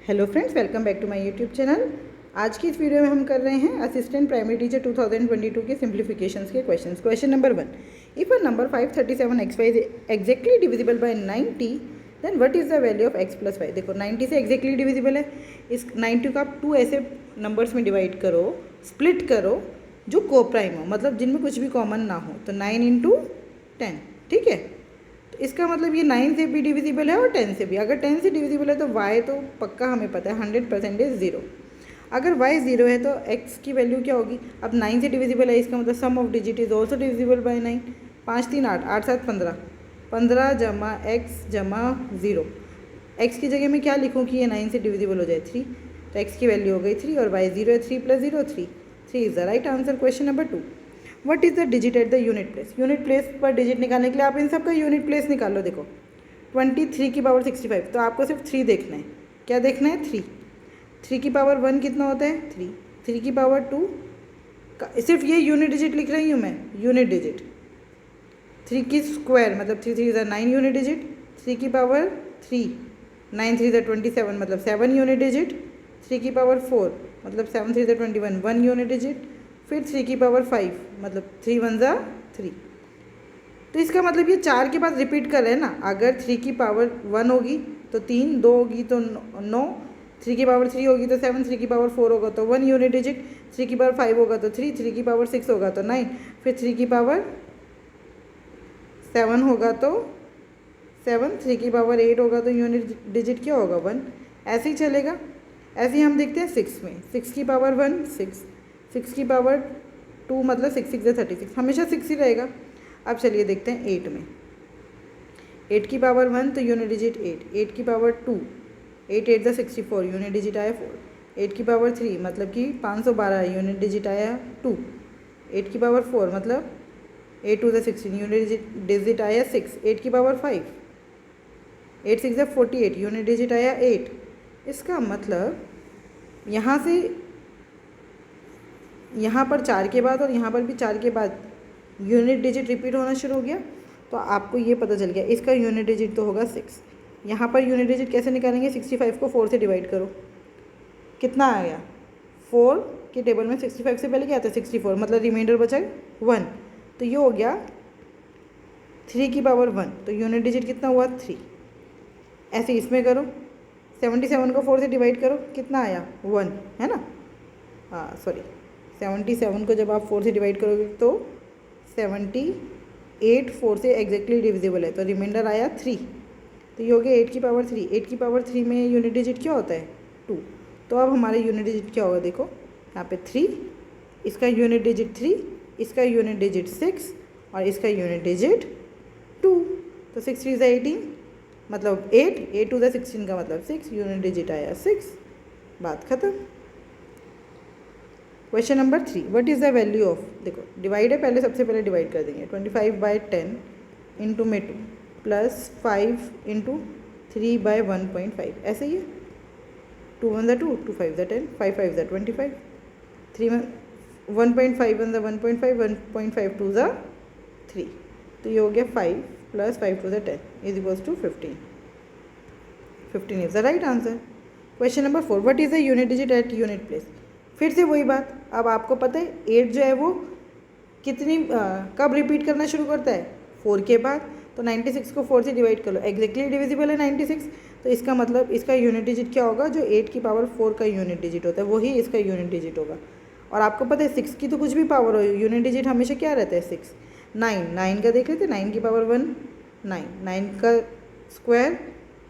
Hello friends, welcome back to my YouTube channel. आज की इस वीडियो में हम कर रहे हैं असिस्टेंट प्राइमरी टीचर 2022 के सिंप्लीफिकेशंस के questions. Question number 1, if a number 537xy is exactly divisible by 90 then what is the value of x plus y. देखो 90 से एग्जैक्टली डिविजिबल है। इस 90 को आप 2 ऐसे नंबर्स में डिवाइड करो, स्प्लिट करो जो को प्राइम हो, मतलब जिनमें कुछ भी कॉमन ना हो। तो 9 इंटू 10, ठीक है। तो इसका मतलब ये 9 से भी डिविजिबल है और 10 से भी। अगर 10 से डिविजिबल है तो y तो पक्का हमें पता है 100% 0। अगर y 0 है तो x की वैल्यू क्या होगी। अब 9 से डिविजिबल है, इसका मतलब sum of digit is also divisible by 9। 5 3 8, 8 7 15, 15 जमा x जमा 0। x की जगह मैं क्या लिखूँ कि ये 9 से डिविजिबल हो जाए 3, तो x की वैल्यू हो गई 3 और y 0 है। 3 + 0 3, 3 is the right answer. Question number 2, what is the digit at the unit place. Unit place पर डिजिट निकालने के लिए आप इन सब का यूनिट प्लेस निकाल लो। देखो 23 की पावर 65, तो आपको सिर्फ 3 देखना है। क्या देखना है? 3। 3 की पावर 1 कितना होता है? 3। 3 की पावर 2 सिर्फ ये यूनिट डिजिट लिख रही हूँ मैं, यूनिट डिजिट। 3 की स्क्वायर मतलब 3 3 इज़ 9 यूनिट डिजिट। 3 की पावर 3, 9 3 इज़ 27 मतलब 7 यूनिट डिजिट। 3 की पावर 4 मतलब 7 3 इज़ 21, 1 यूनिट डिजिट। फिर 3 की पावर 5 मतलब 3 1 ज़ा 3। तो इसका मतलब ये 4 के बाद रिपीट कर रहे हैं ना। अगर 3 की पावर 1 होगी तो 3, 2 होगी तो 9, 3 की पावर 3 होगी तो 7, 3 की पावर 4 होगा तो 1 यूनिट डिजिट, 3 की पावर 5 होगा तो 3, 3 की पावर 6 होगा तो 9, फिर 3 की पावर 7 होगा तो 7, 3 की पावर 8 होगा तो यूनिट डिजिट क्या होगा? 1। ऐसे ही चलेगा। ऐसे ही हम देखते हैं 6 में। 6 की पावर 1 6, 6 की पावर 2 मतलब 6 6 है 36, हमेशा 6 ही रहेगा। अब चलिए देखते हैं 8 में। 8 की पावर 1 तो यूनिट डिजिट 8, 8 की पावर 2, 8 8 64, यूनिट डिजिट आया 4। 8 की पावर 3 मतलब कि 512, यूनिट डिजिट आया 2। 8 की पावर 4 मतलब 8 2 16, यूनिट डिजिट आया 6। 8 की पावर 5, 8 6 48, यूनिट डिजिट आया 8। इसका मतलब यहाँ से यहाँ पर 4 के बाद और यहाँ पर भी 4 के बाद यूनिट डिजिट रिपीट होना शुरू हो गया। तो आपको ये पता चल गया इसका यूनिट डिजिट तो होगा 6। यहाँ पर यूनिट डिजिट कैसे निकालेंगे? 65 को 4 से डिवाइड करो, कितना आ गया? 4 के टेबल में 65 से पहले क्या आता है? 64, मतलब रिमाइंडर बचा 1। तो ये हो गया 3 की पावर 1, तो यूनिट डिजिट कितना हुआ? 3। ऐसे इसमें करो, 77 को 4 से डिवाइड करो, कितना आया? 1, है ना। हाँ सॉरी, 77 को जब आप 4 से डिवाइड करोगे तो 78 4 से एग्जैक्टली डिविजिबल है, तो रिमाइंडर आया 3। तो ये हो गया 8 की पावर 3। 8 की पावर 3 में यूनिट डिजिट क्या होता है? 2। तो अब हमारे यूनिट डिजिट क्या होगा? देखो यहाँ पे 3, इसका यूनिट डिजिट 3, इसका यूनिट डिजिट 6 और इसका यूनिट डिजिट 2। तो 6 3 18 मतलब 8, 8 2 16 का मतलब 6, यूनिट डिजिट आया 6। बात ख़त्म। Question number 3, what is the value of. देखो डिवाइड है, पहले सबसे पहले डिवाइड कर देंगे। 25/10 इंटू में 2 प्लस 5 इंटू 3/1.5, ऐसे ही है। 2 1 2, 2 5 10, 5 5 25, 3 1.5 1 1.5, 1.5 2 3। तो ये हो गया 5 plus 5 2 10 is equals to 15। 15 is the right answer. Question number 4, what is the unit digit at unit place. फिर से वही बात, अब आपको पता है 8 जो है वो कितनी कब रिपीट करना शुरू करता है? 4 के बाद। तो 96 को 4 से डिवाइड कर लो, एग्जैक्टली डिविजिबल है 96। तो इसका मतलब इसका यूनिट डिजिट क्या होगा? जो 8 की पावर 4 का यूनिट डिजिट होता है वही इसका यूनिट डिजिट होगा। और आपको पता है 6 की तो कुछ भी पावर हो, यूनिट डिजिट हमेशा क्या रहता है? 6। 9 9 का देख लेते, 9 की पावर 1 9, 9 का स्क्वायर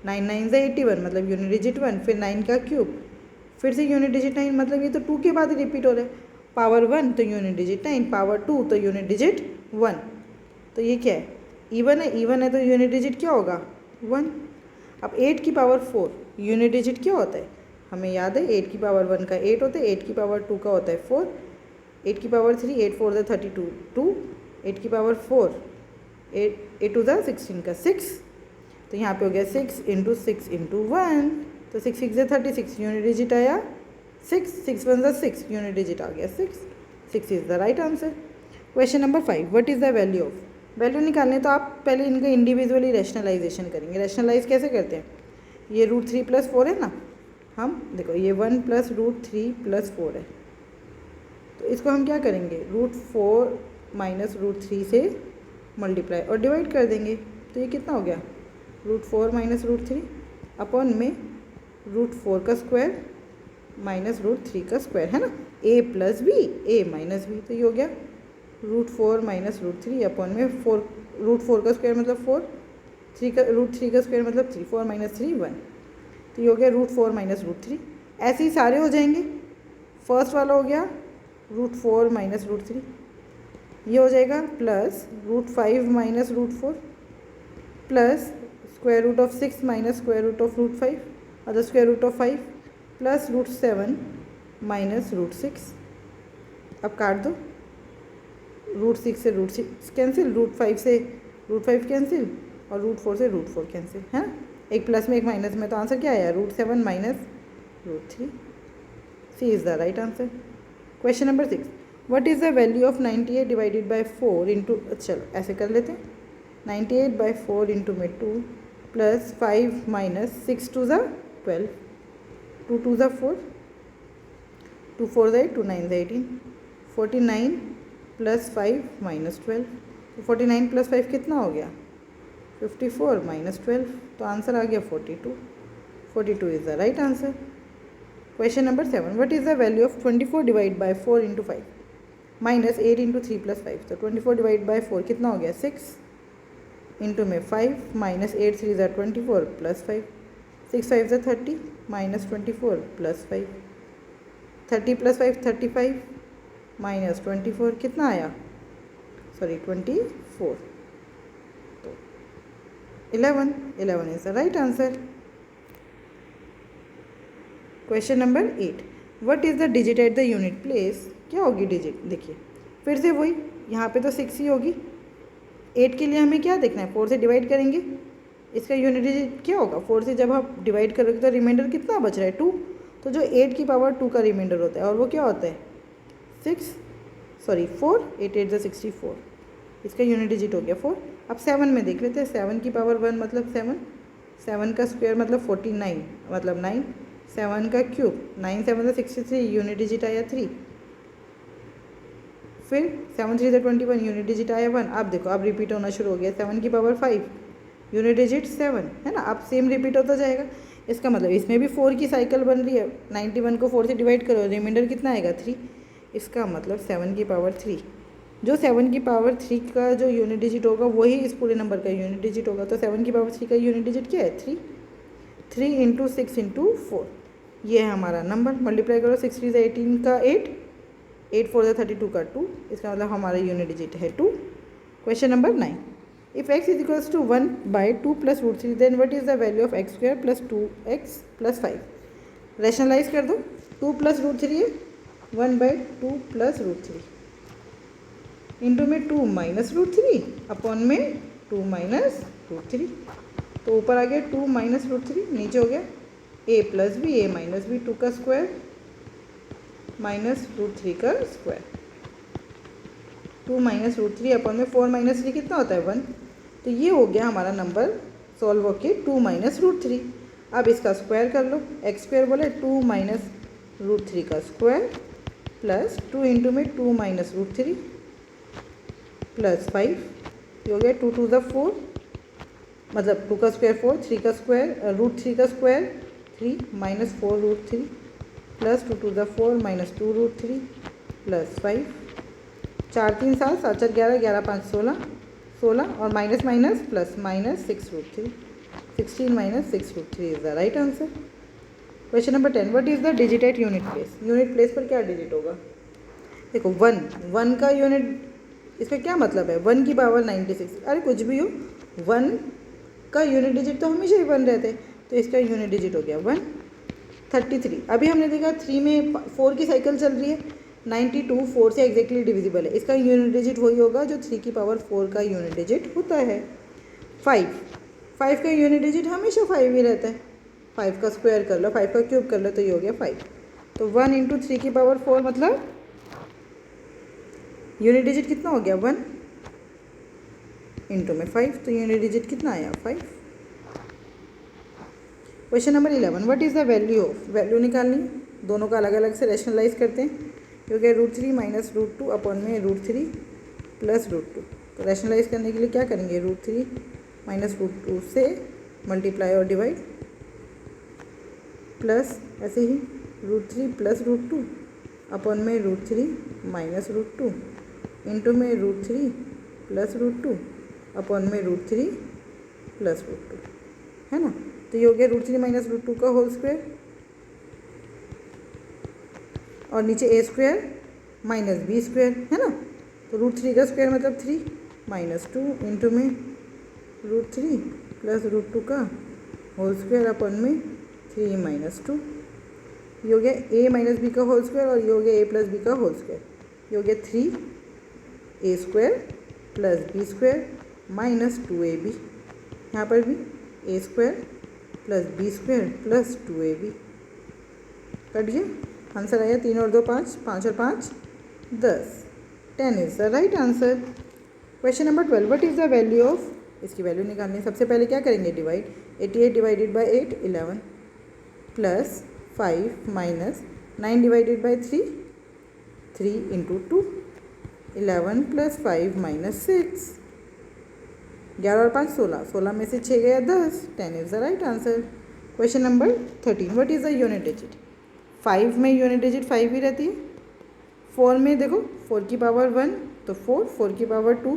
9 9 ज़ा 81 मतलब यूनिट डिजिट 1, फिर 9 का क्यूब, फिर से यूनिट डिजिट 9 मतलब ये तो 2 के बाद रिपीट हो रहा है। पावर 1 तो यूनिट डिजिट 9, पावर 2 तो यूनिट डिजिट 1। तो ये क्या है? इवन है, इवन है तो यूनिट डिजिट क्या होगा? 1। अब 8 की पावर 4 यूनिट डिजिट क्या होता है? हमें याद है 8 की पावर 1 का 8 होता है, 8 की पावर 2 का होता है 4, 8 की पावर 3 8 4 32 2, 8 की पावर 4 8 8 2 16 का 6। तो यहाँ पे हो गया 6 इंटू 6 इंटू 1, तो 6 6 36, यूनिट डिजिट आया 6, 6 1 6, यूनिट डिजिट आ गया 6। 6 is the right answer. Question number 5, what is the value of. Value निकालने तो आप पहले इनका इंडिविजुअली रैशनलाइजेशन करेंगे। रैशनलाइज कैसे करते हैं? ये √3 + 4 है ना, हम देखो ये 1 प्लस √3 प्लस 4 है, तो इसको हम क्या करेंगे, √4 माइनस √3 से मल्टीप्लाई और डिवाइड कर देंगे। तो ये कितना हो गया, √4 माइनस √3 अपॉन में √4 का स्क्वायर माइनस √3 का स्क्वायर, है ना, a plus b a minus b. तो ये हो गया √4 माइनस √3 अपॉन में √4 का स्क्वायर मतलब 4, √3 का स्क्वायर मतलब 3, 4 माइनस 3 1। तो ये हो गया √4 माइनस √3। ऐसे ही सारे हो जाएंगे। फर्स्ट वाला हो गया √4 माइनस √3, ये हो जाएगा plus √5 minus √4 plus square root of 6 minus square root of √5 और the square root of 5 plus √7 minus √6। अब काट दो, √6 से √6 कैंसिल, √5 से √5 कैंसिल और √4 से √4 कैंसिल, है ना, एक प्लस में एक माइनस में। तो आंसर क्या आया, √7 minus √3। C is the right answer. Question number 6, what is the value of 98 divided by 4 into, चलो ऐसे कर लेते हैं, 98 बाई 4 इंटू में 2 प्लस 5 माइनस 6 टू ज़ा 12, 2 टू ज़ा 4, 2 4 ज़ा 8, 2 9 ज़ा 18, 49 प्लस 5 माइनस 12। तो 49 प्लस 5 कितना हो गया, 54 माइनस 12। तो आंसर आ गया 42। 42 is the right answer. Question number 7, what is the value of 24 divide by 4 into 5 minus 8 into 3 plus 5। तो 24 डिवाइड बाय 4 कितना हो गया, 6 इंटू में 5 माइनस 8 3 ज़ा 24 प्लस 5, 6 5 ज़ा 30 माइनस 24 प्लस 5, 30 प्लस 5 35 माइनस 24 कितना आया, सॉरी 24, तो 11 is the right answer. Question number 8, what is the digit at the unit place. क्या होगी डिजिट, देखिए फिर से वही, यहाँ पे तो 6 ही होगी। 8 के लिए हमें क्या देखना है, 4 से डिवाइड करेंगे, इसका यूनिट डिजिट क्या होगा, 4 से जब आप डिवाइड करोगे तो रिमाइंडर कितना बच रहा है, 2। तो जो 8 की पावर 2 का रिमाइंडर होता है और वो क्या होता है, 4, 8 8 64, इसका यूनिट डिजिट हो गया 4। अब 7 में देख लेते हैं, 7 की पावर 1 मतलब 7, 7 का स्क्वायर मतलब 49 मतलब 9, 7 का क्यूब 9 7 63, यूनिट डिजिट आया 3, फिर 7 3 21, यूनिट डिजिट आया 1। अब देखो अब रिपीट होना शुरू हो गया, 7 की पावर 5, यूनिट डिजिट 7, है ना, अब सेम रिपीट होता जाएगा। इसका मतलब इसमें भी 4 की साइकिल बन रही है, 91 को 4 से डिवाइड करो, रिमाइंडर कितना आएगा 3, इसका मतलब 7 की पावर 3। जो 7 की पावर 3 का जो यूनिट डिजिट होगा वही इस पूरे नंबर का यूनिट डिजिट होगा। तो 7 की पावर 3 का यूनिट डिजिट क्या है, 3, 3 इंटू 6 इंटू 4, ये है हमारा नंबर। मल्टीप्लाई करो, 6 3 18 का 8, 8 4 32 का 2, इसका मतलब हमारा यूनिट डिजिट है 2। Question number 9, if x is equals to 1 by 2 plus √3 then what is the value of x square plus 2x plus 5। Rationalise कर दो, 2 प्लस √3 है, 1 बाई 2 प्लस √3 इंटू में 2 माइनस √3 अपॉन में 2 माइनस √3। तो ऊपर आ गया 2 माइनस √3, नीचे हो गया a plus b a minus b, 2 का स्क्वायर माइनस √3 का स्क्वायर, 2 माइनस √3 अपॉन में 4 माइनस 3 कितना होता है 1। तो ये हो गया हमारा नंबर सॉल्व होके 2 माइनस √3। अब इसका स्क्वायर कर लो, एक्स स्क्वायर बोले 2 माइनस √3 का स्क्वायर प्लस 2 इंटू में 2 माइनस √3 प्लस 5, ये हो गया 2 2 4, मतलब 2 का स्क्वायर 4, 3 का स्क्वायर √3 का square 3 minus 4 √3 plus 2 2 4 minus 2 √3 plus 5, 4 3 7 7 4 11 11 5 16 16 और minus minus plus minus 6 √3, 16 minus 6 √3 is the right answer. Question number 10, what is the digit at unit place. Unit place पर क्या डिजिट होगा, देखो 1 का यूनिट, इसका क्या मतलब है, 1 की पावर 96, अरे कुछ भी हो, 1 का यूनिट डिजिट तो हमेशा ही 1 रहते हैं, तो इसका यूनिट डिजिट हो गया 1। 33, अभी हमने देखा 3 में 4 की साइकिल चल रही है, 92 4 से एग्जैक्टली डिविजिबल है, इसका यूनिट डिजिट वही होगा जो 3 की पावर 4 का यूनिट डिजिट होता है। 5 का यूनिट डिजिट हमेशा 5 ही रहता है, 5 का स्क्वायर कर लो, 5 का क्यूब कर लो, तो ये हो गया 5। तो 1 इंटू 3 की पावर 4 मतलब यूनिट डिजिट कितना हो गया 1 इंटू में 5, तो यूनिट डिजिट कितना आया 5। Question number 11, what is the value of, value निकालनी, दोनों का अलग अलग से रैशनलाइज करते हैं, क्योंकि √3 माइनस √2 अपॉन में √3 प्लस √2। तो रैशनलाइज करने के लिए क्या करेंगे, √3 माइनस √2 से मल्टीप्लाई और डिवाइड, प्लस ऐसे ही √3 प्लस √2 अपॉन में √3 माइनस √2 इंटू में √3 प्लस √2 अपॉन में √3 प्लस √2, है ना। तो ये हो गया √3 माइनस √2 का होल स्क्वायर, और नीचे a square minus b square, है ना। तो √3 का स्क्वायर मतलब 3 माइनस 2 इंटू में √3 प्लस √2 का होल स्क्वायर अपॉन में 3 माइनस 2। ये हो गया a माइनस b का होल स्क्वायर, और ये हो गया a प्लस b का होल स्क्वायर। ये हो गया 3a square plus b square minus 2ab, यहाँ पर भी a square plus b square plus 2ab। Cut गया, आंसर आया 3 और 2 5, 5 और 5 10। 10 is the right answer. Question number 12, what is the value of, इसकी वैल्यू निकालनी है। सबसे पहले क्या करेंगे, divide, 88 divided by 8 11 plus 5 minus 9 divided by 3 3 into 2 11 plus 5 minus 6, 11 और 5 16, 16 में से 6 गया 10, 10 is the right answer. Question number 13, what is the unit digit. 5 में यूनिट डिजिट 5 ही रहती है। 4 में देखो 4 की पावर 1 तो 4, 4 की पावर 2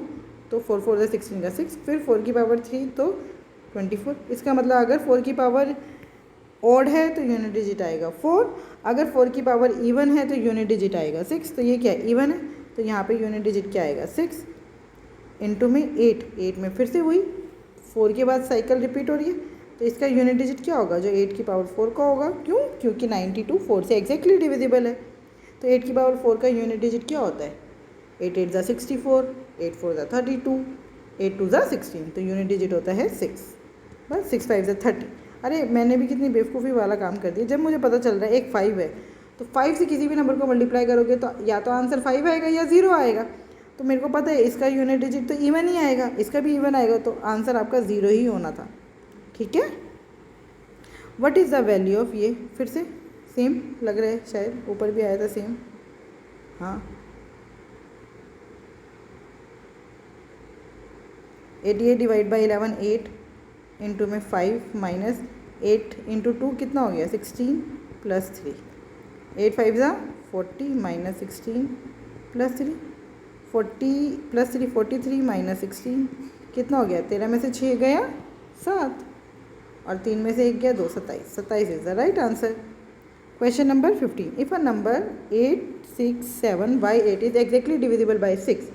तो 4 4 ज़ा 16 का 6, फिर 4 की पावर 3 तो 24। इसका मतलब अगर 4 की पावर ऑड है तो यूनिट डिजिट आएगा 4, अगर 4 की पावर इवन है तो यूनिट डिजिट आएगा 6। तो ये क्या है, इवन है, तो यहाँ पे यूनिट डिजिट क्या आएगा 6 इंटू में 8, 8 में फिर से वही 4 के बाद साइकिल रिपीट हो रही है, तो इसका यूनिट डिजिट क्या होगा, जो 8 की पावर 4 का होगा। क्यों, क्योंकि 92 4 से एग्जैक्टली डिविजिबल है। तो 8 की पावर 4 का यूनिट डिजिट क्या होता है, 8 8 ज़ा 64, 8 4 ज़ा 32, 8 2 ज़ा 16, तो यूनिट डिजिट होता है 6। बस 6 5 ज़ा 30। अरे मैंने भी कितनी बेवकूफ़ी वाला काम कर दिया, जब मुझे पता चल रहा है एक 5 है, तो 5 से किसी भी नंबर को मल्टीप्लाई करोगे तो या तो आंसर 5 आएगा या 0 आएगा। तो मेरे को पता है इसका यूनिट डिजिट तो इवन ही आएगा, इसका भी इवन आएगा, तो आंसर आपका 0 ही होना था। ठीक है, what is the value of, ये फिर से सेम लग रहा है, शायद ऊपर भी आया था सेम। हाँ, 88 डिवाइड बाई 11 8 इंटू में 5 माइनस 8 इंटू 2 कितना हो गया 16 प्लस 3, 8 5 ज़ा 40 माइनस 16 प्लस 3, 40 प्लस 3 43 माइनस 16 कितना हो गया, 13 में से 6 गया 7, और 3 में से 1 गया 2, 27, 27 is the right answer. Question number 15, if a number 8 6 7 by 8 is exactly divisible by 6,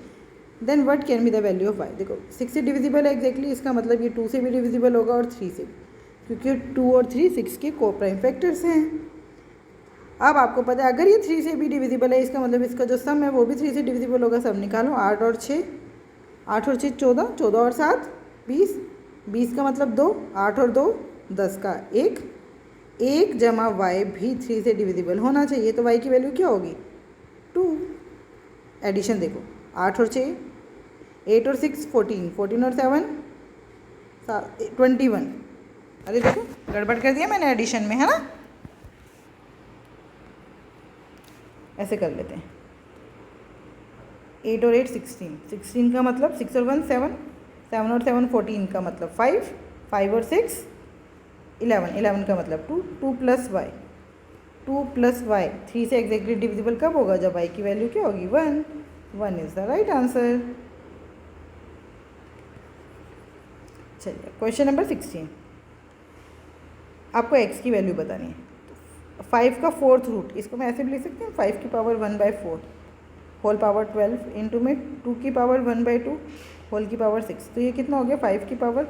then what can be the value of y। देखो 6 से डिविजिबल है एग्जैक्टली, इसका मतलब ये 2 से भी डिविजिबल होगा और 3 से भी, क्योंकि 2 और 3 6 के को प्राइम फैक्टर्स हैं। अब आपको पता है अगर ये 3 से भी डिविजिबल है, इसका मतलब इसका जो सम है वो भी 3 से डिविजिबल होगा। सम निकालो, 8 और 6, 8 और 6 14, 14 और 7 20, 20 का मतलब 2, 8 और 2 10 का 1, 1 जमा y भी 3 से डिविजिबल होना चाहिए। तो y की वैल्यू क्या होगी 2। एडिशन देखो, 8 और 6, 8 और 6 14, 14 और 7 21। अरे देखो गड़बड़ कर दिया मैंने एडिशन में, है ना। ऐसे कर लेते हैं, 8 और 8 16, 16 का मतलब 6 और 1 7, 7 और 7 14 का मतलब 5, 5 और 6 11, 11 का मतलब 2, 2 प्लस वाई, 2 प्लस वाई 3 से एग्जैक्टली डिविजिबल कब होगा, जब वाई की वैल्यू क्या होगी 1, 1 इज़ द राइट आंसर। चलिए क्वेश्चन नंबर 16, आपको x की वैल्यू बतानी है। 5 का 4th रूट, इसको मैं ऐसे भी लिख सकती हूँ, 5 की पावर 1/4 होल पावर 12 इंटू में 2 की पावर 1/2 होल की पावर 6, तो ये कितना हो गया 5 की पावर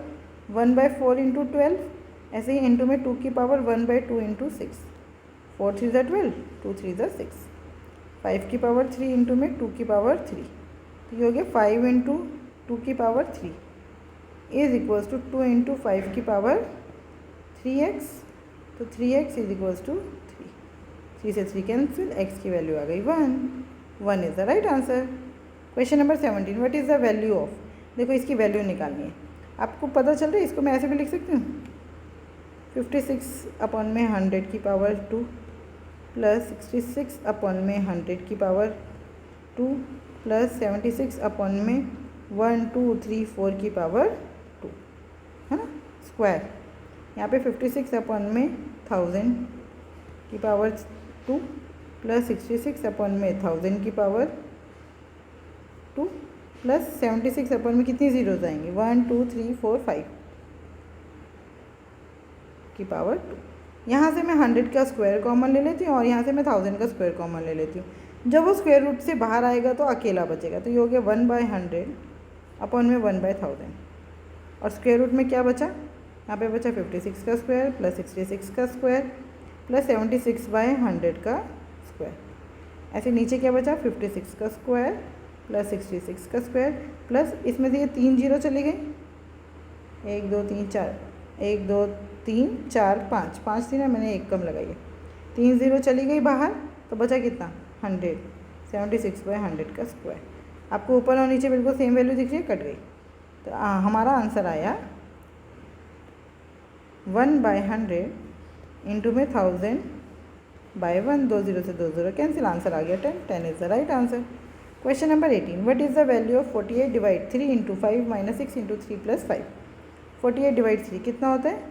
1/4 इंटू 12, ऐसे ही इंटू में 2 की पावर 1/2 इंटू 6, 4 3 ज़ा 12, 2 3 ज़ा 6, 5 की पावर 3 इंटू में 2 की पावर 3, तो ये हो गया 5 इंटू 2 की power 3 is equals to 2 into 5 की पावर 3x, तो 3x इज इक्वल्स टू 3, 3 से 3 कैंसिल, x की वैल्यू आ गई 1, 1 is the right answer. Question number 17, what is the value of, देखो इसकी वैल्यू निकालनी है। आपको पता चल रहा है, इसको मैं ऐसे भी लिख सकती हूँ, 56 अपॉन में 100 की पावर 2 प्लस 66 अपॉन में 100 की पावर 2 प्लस 76 अपॉन में 1 2 3 4 की पावर 2, है ना, स्क्वायर। यहाँ पे 56 अपॉन में 1000 की पावर 2 प्लस 66 अपॉन में 1000 की पावर 2 प्लस 76 अपॉन में कितनी जीरोज आएंगे, 1 2 3 4 5 की पावर 2। यहाँ से मैं 100 का स्क्वायर कॉमन ले लेती हूँ और यहाँ से मैं 1000 का स्क्वायर कॉमन ले लेती हूँ। जब वो स्क्वायर रूट से बाहर आएगा तो अकेला बचेगा, तो ये हो गया 1/100 अपॉन में 1/1000। और स्क्वायर रूट में क्या बचा, यहाँ पे बचा 56 का स्क्वायर प्लस 66 का स्क्वायर प्लस 76/100 का स्क्वायर। ऐसे नीचे क्या बचा, 56 का स्क्वायर प्लस 66 का स्क्वायर प्लस इसमें से ये 3 जीरो चली गई, 1 2 3 4 1 2 3 4 5 5 थी ना, मैंने एक कम लगाई है, 3 जीरो चली गई बाहर, तो बचा कितना 100, 76/100 का स्क्वायर। आपको ऊपर और नीचे बिल्कुल सेम वैल्यू दिख रही है, कट गई। तो हमारा आंसर आया 1/100 इंटू में 1000/1, 2 जीरो से 2 जीरो कैंसिल, आंसर आ गया 10। 10 is the right answer. Question number 18, what is the value of 48 divide 3 into 5 minus 6 into 3 plus 5। 48 divide 3 कितना होता है,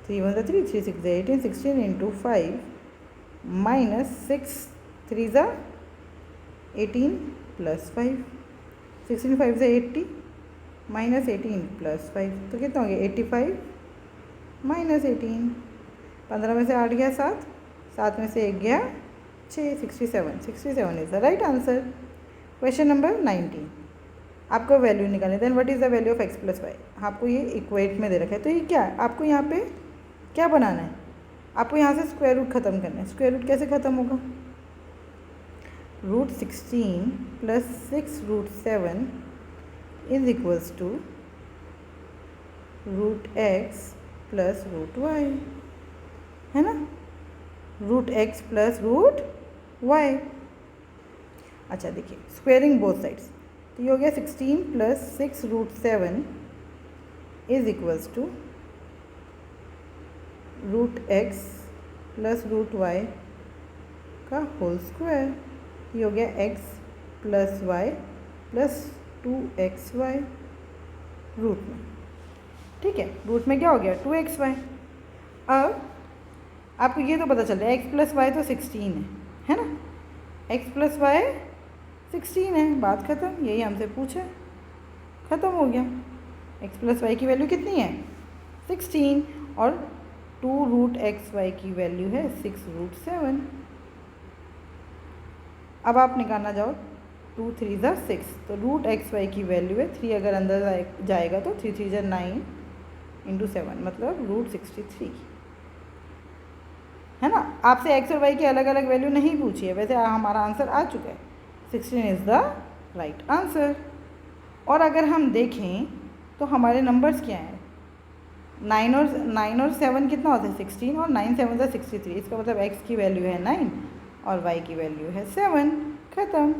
3 1 3 3 6 18, 16 इंटू 5 माइनस 6 3 18 प्लस 5, 16 5 से 80 माइनस 18 प्लस 5, तो कितना हो गया 85 माइनस 18। 15 में से 8 गया 7, 7 में से 1 गया 6, 67 is the right answer. Question number 19, आपको वैल्यू निकालनी, then what is the value of x plus y. आपको ये इक्वेट में दे रखा है, तो ये क्या है, आपको यहाँ पे क्या बनाना है, आपको यहाँ से स्क्वायर रूट ख़त्म करना है। स्क्वायर रूट कैसे ख़त्म होगा, √16 plus 6√7 is equals to √x plus √y, है ना, √x प्लस √y। अच्छा देखिए, स्क्वेयरिंग बोथ साइड्स, तो ये हो गया 16 plus 6√7 is equals to √x plus √y का होल स्क्वायर। ये हो गया x plus y plus 2xy root में, ठीक है, रूट में क्या हो गया 2xy। अब आपको ये तो पता चल रहा है x प्लस वाई तो 16 है ना, x प्लस वाई 16 है, बात ख़त्म, यही हमसे पूछा, ख़त्म हो गया। x प्लस वाई की वैल्यू कितनी है 16 और 2√xy की वैल्यू है 6√7। अब आप निकालना जाओ 2 3 ज़ा 6, तो √xy की वैल्यू है 3, अगर अंदर जाएगा तो 3 3 ज़ा 9 इंटू 7 मतलब √63, है ना। आपसे x और y की अलग अलग वैल्यू नहीं पूछी है, वैसे हमारा आंसर आ चुका है, 16 इज़ द राइट आंसर। और अगर हम देखें तो हमारे नंबर्स क्या हैं, 9 और 7 कितना होता है 16, और 9 7 ज़ा 63, इसका मतलब x की वैल्यू है 9 और y की वैल्यू है 7, ख़त्म।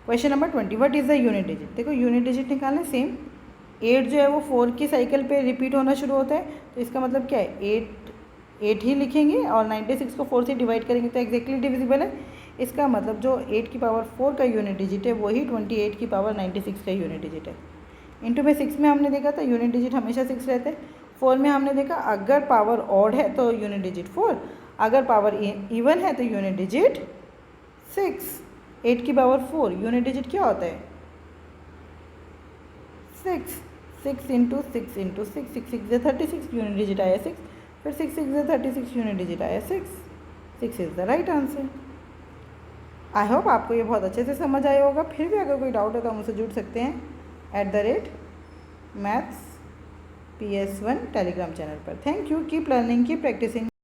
Question number 20, what is the unit digit. देखो यूनिट डिजिट निकालना, सेम 8 जो है वो 4 की साइकिल पे रिपीट होना शुरू होता है, तो इसका मतलब क्या है 8 ही लिखेंगे और 96 को 4 से डिवाइड करेंगे तो एग्जैक्टली डिविजिबल है। इसका मतलब जो 8 की पावर 4 का यूनिट डिजिट है वही 28 की पावर 96 का यूनिट डिजिट है। इंटू में 6 में हमने देखा था यूनिट डिजिट हमेशा 6 रहते हैं। 4 में हमने देखा अगर पावर ऑड है तो यूनिट डिजिट 4, अगर पावर इवन है तो यूनिट डिजिट 6। 8 की पावर 4 यूनिट डिजिट क्या होता है 6, 6 इंटू 6 इंटू 6, 6 6 ज़ा 36 यूनिट डिजिट आया 6, फिर 6 6 ज़ा 36 यूनिट डिजिट आया 6 is the right answer. I hope आपको ये बहुत अच्छे से समझ आया होगा। फिर भी अगर कोई डाउट है तो हम मुझसे जुड़ सकते हैं @maths PS1 टेलीग्राम चैनल पर। Thank you, keep learning, keep practising.